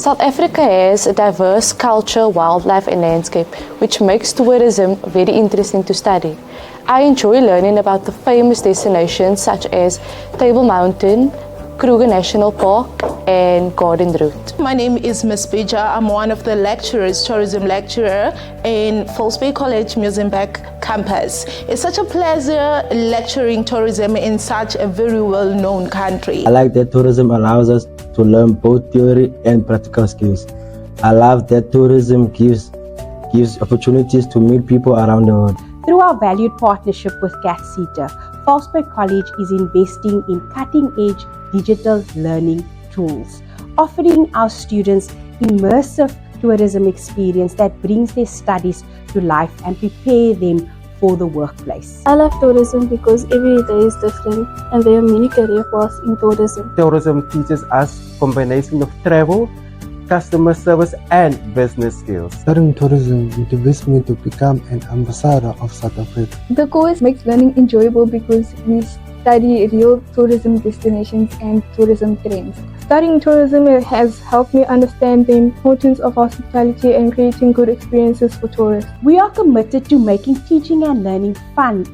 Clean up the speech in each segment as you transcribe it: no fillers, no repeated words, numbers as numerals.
South Africa has a diverse culture, wildlife and landscape, which makes tourism very interesting to study. I enjoy learning about the famous destinations such as Table Mountain, Kruger National Park and Garden Route. My name is Miss Bija. I'm one of the lecturers, tourism lecturer in False Bay College, Muizenberg Campus. It's such a pleasure lecturing tourism in such a very well-known country. I like that tourism allows us to learn both theory and practical skills. I love that tourism gives opportunities to meet people around the world. Through our valued partnership with CATCETA, False Bay College is investing in cutting-edge digital learning tools, offering our students immersive tourism experience that brings their studies to life and prepare them for the workplace. I love tourism because every day is different and there are many career paths in tourism. Tourism teaches us combination of travel, customer service and business skills. Studying tourism motivates me to become an ambassador of South Africa. The course makes learning enjoyable because we study real tourism destinations and tourism trends. Studying tourism has helped me understand the importance of hospitality and creating good experiences for tourists. We are committed to making teaching and learning fun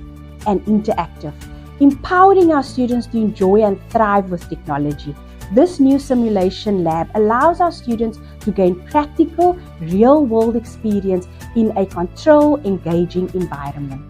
and interactive, empowering our students to enjoy and thrive with technology. This new simulation lab allows our students to gain practical, real-world experience in a controlled, engaging environment.